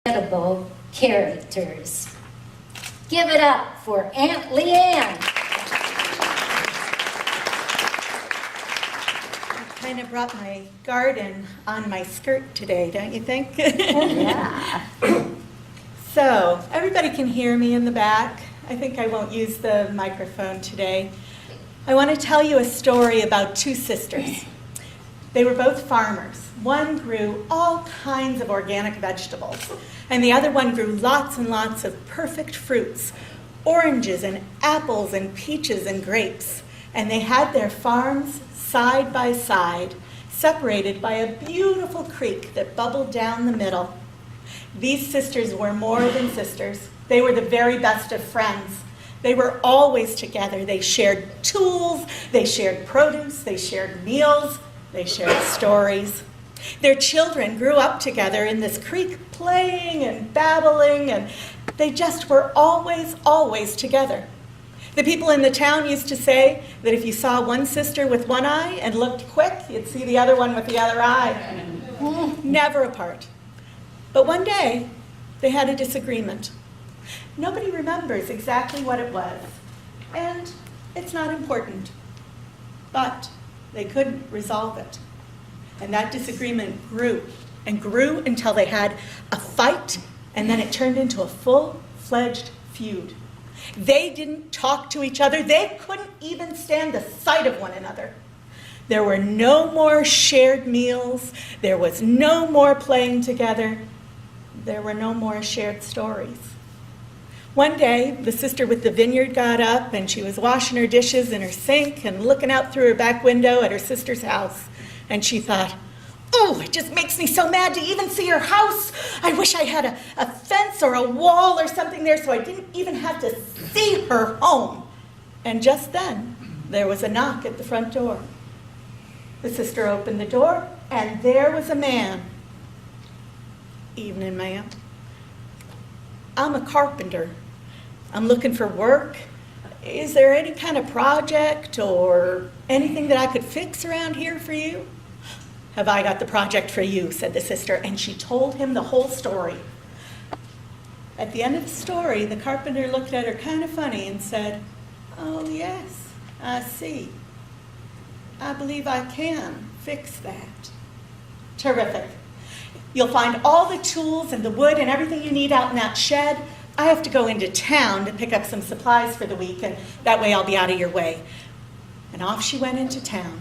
Unforgettable characters. Give it up for Aunt Leanne. I kind of brought my garden on my skirt today, don't you think? Yeah. So, everybody can hear me in the back. I think I won't use the microphone today. I want to tell you a story about two sisters. They were both farmers. One grew all kinds of organic vegetables, and the other one grew lots and lots of perfect fruits, oranges and apples and peaches and grapes. And they had their farms side by side, separated by a beautiful creek that bubbled down the middle. These sisters were more than sisters. They were the very best of friends. They were always together. They shared tools, they shared produce, they shared meals, they shared stories. Their children grew up together in this creek, playing and babbling, and they just were always together. The people in the town used to say that if you saw one sister with one eye and looked quick, you'd see the other one with the other eye. Never apart. But one day, they had a disagreement. Nobody remembers exactly what it was, and it's not important. But they couldn't resolve it. And that disagreement grew and grew until they had a fight, and then it turned into a full-fledged feud. They didn't talk to each other. They couldn't even stand the sight of one another. There were no more shared meals. There was no more playing together. There were no more shared stories. One day, the sister with the vineyard got up, and she was washing her dishes in her sink and looking out through her back window at her sister's house. And she thought, oh, it just makes me so mad to even see her house. I wish I had a fence or a wall or something there so I didn't even have to see her home. And just then, there was a knock at the front door. The sister opened the door, and there was a man. Evening, ma'am. I'm a carpenter. I'm looking for work. Is there any kind of project or anything that I could fix around here for you? Have I got the project for you, said the sister, and she told him the whole story. At the end of the story, the carpenter looked at her kind of funny and said, oh, yes, I see. I believe I can fix that. Terrific. You'll find all the tools and the wood and everything you need out in that shed. I have to go into town to pick up some supplies for the week, and that way I'll be out of your way. And off she went into town.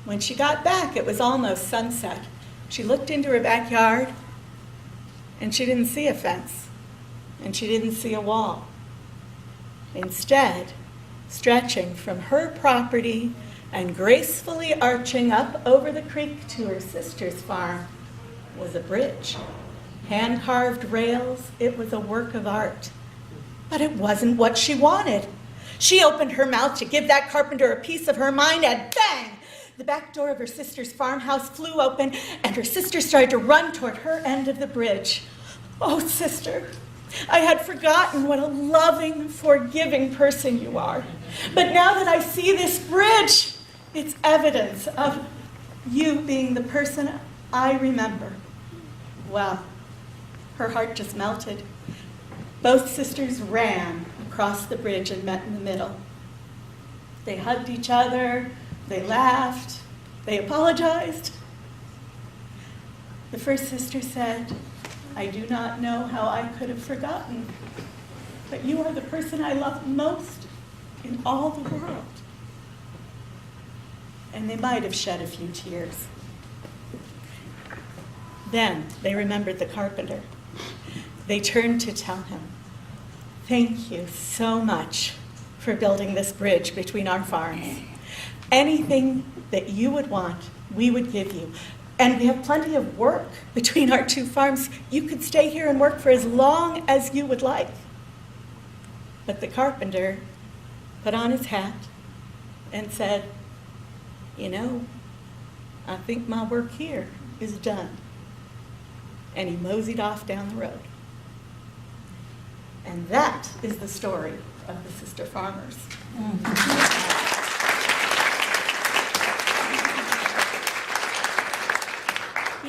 When she got back, it was almost sunset. She looked into her backyard, and she didn't see a fence, and she didn't see a wall. Instead, stretching from her property and gracefully arching up over the creek to her sister's farm was a bridge. Hand-carved rails, it was a work of art. But it wasn't what she wanted. She opened her mouth to give that carpenter a piece of her mind, and bang! The back door of her sister's farmhouse flew open, and her sister started to run toward her end of the bridge. Oh, sister, I had forgotten what a loving, forgiving person you are. But now that I see this bridge, it's evidence of you being the person I remember. Well, her heart just melted. Both sisters ran across the bridge and met in the middle. They hugged each other, they laughed, they apologized. The first sister said, I do not know how I could have forgotten, but you are the person I love most in all the world. And they might have shed a few tears. Then they remembered the carpenter. They turned to tell him, thank you so much for building this bridge between our farms. Anything that you would want, we would give you. And we have plenty of work between our two farms. You could stay here and work for as long as you would like. But the carpenter put on his hat and said, you know, I think my work here is done. And he moseyed off down the road. And that is the story of the sister farmers.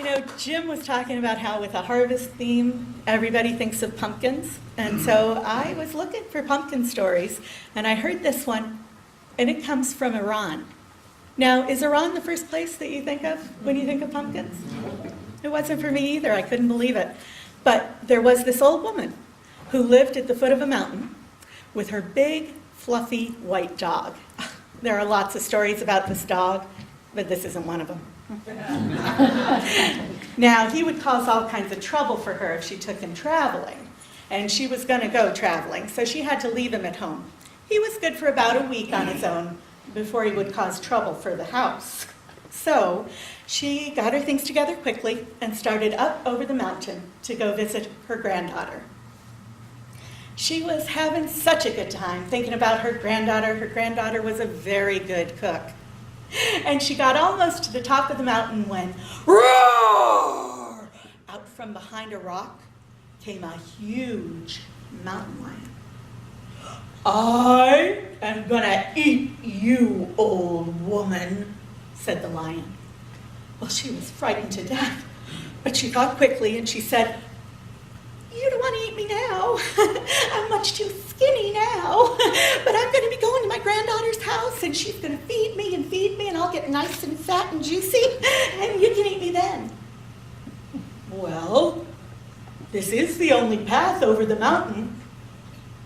You know, Jim was talking about how with a harvest theme, everybody thinks of pumpkins. And so I was looking for pumpkin stories, and I heard this one, and it comes from Iran. Now, is Iran the first place that you think of when you think of pumpkins? It wasn't for me either. I couldn't believe it. But there was this old woman who lived at the foot of a mountain with her big, fluffy, white dog. There are lots of stories about this dog, but this isn't one of them. Now, he would cause all kinds of trouble for her if she took him traveling. And she was going to go traveling, so she had to leave him at home. He was good for about a week on his own before he would cause trouble for the house. So she got her things together quickly and started up over the mountain to go visit her granddaughter. She was having such a good time thinking about her granddaughter. Her granddaughter was a very good cook. And she got almost to the top of the mountain when, roar! Out from behind a rock came a huge mountain lion. I am gonna eat you, old woman, said the lion. Well, she was frightened to death, but she thought quickly and she said, you don't want to eat me now. I'm much too skinny now. But I'm going to be going to my granddaughter's house, and she's going to feed me, and I'll get nice and fat and juicy, and you can eat me then. Well, this is the only path over the mountain,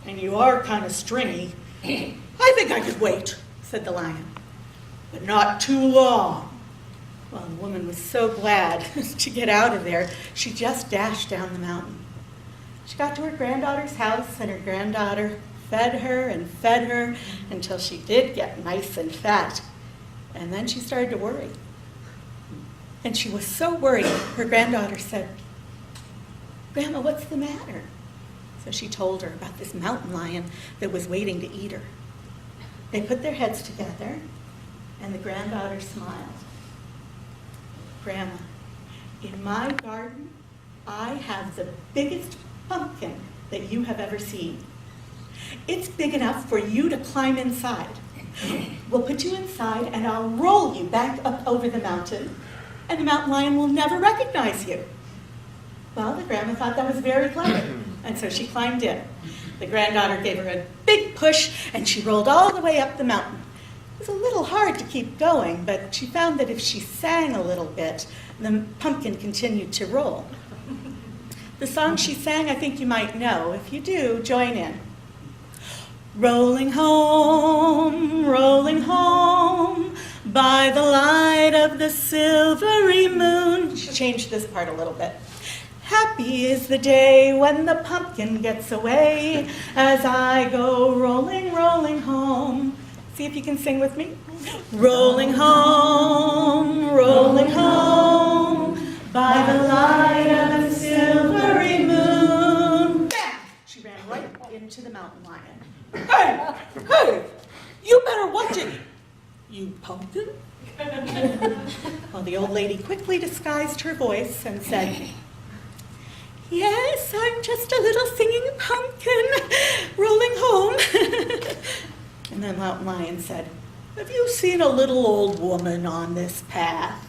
and you are kind of stringy. I think I could wait, said the lion, but not too long. Well, the woman was so glad to get out of there, she just dashed down the mountain. She got to her granddaughter's house, and her granddaughter fed her until she did get nice and fat. And then she started to worry. And she was so worried, her granddaughter said, Grandma, what's the matter? So she told her about this mountain lion that was waiting to eat her. They put their heads together, and the granddaughter smiled. Grandma, in my garden, I have the biggest pumpkin that you have ever seen. It's big enough for you to climb inside. We'll put you inside and I'll roll you back up over the mountain, and the mountain lion will never recognize you. Well, the grandma thought that was very clever, and so she climbed in. The granddaughter gave her a big push and she rolled all the way up the mountain. It was a little hard to keep going, but she found that if she sang a little bit, the pumpkin continued to roll. The song she sang, I think you might know. If you do, join in. Rolling home, by the light of the silvery moon. She changed this part a little bit. Happy is the day when the pumpkin gets away, as I go rolling, rolling home. See if you can sing with me. Rolling home, by the light of the silvery moon. Bam! She ran right into the mountain lion. Hey, you better watch it, you pumpkin. Well, the old lady quickly disguised her voice and said, yes, I'm just a little singing pumpkin rolling home. And then Mountain Lion said, have you seen a little old woman on this path?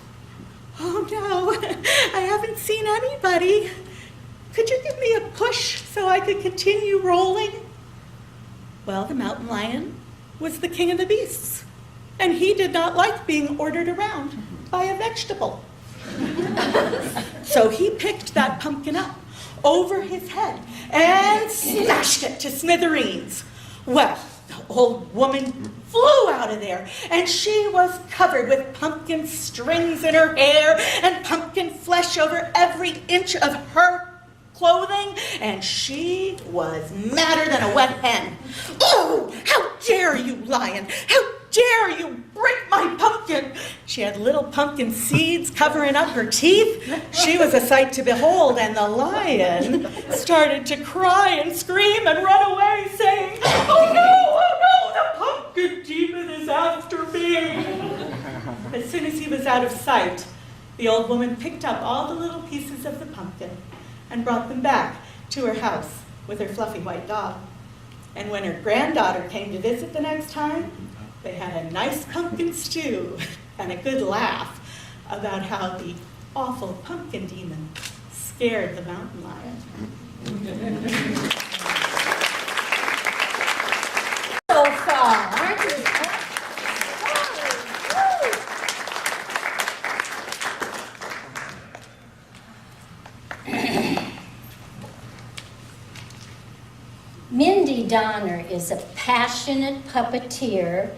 Oh no, I haven't seen anybody. Could you give me a push so I could continue rolling? Well, the mountain lion was the king of the beasts, and he did not like being ordered around by a vegetable. So he picked that pumpkin up over his head and smashed it to smithereens. Well, the old woman flew out of there, and she was covered with pumpkin strings in her hair and pumpkin flesh over every inch of her clothing, and she was madder than a wet hen. Oh, how dare you, lion! How dare you break my pumpkin! She had little pumpkin seeds covering up her teeth. She was a sight to behold, and the lion started to cry and scream and run away, saying, oh no, the pumpkin demon is after me. As soon as he was out of sight, the old woman picked up all the little pieces of the pumpkin and brought them back to her house with her fluffy white dog. And when her granddaughter came to visit the next time, they had a nice pumpkin stew and a good laugh about how the awful pumpkin demon scared the mountain lion. So far, aren't you? Mindy Donner is a passionate puppeteer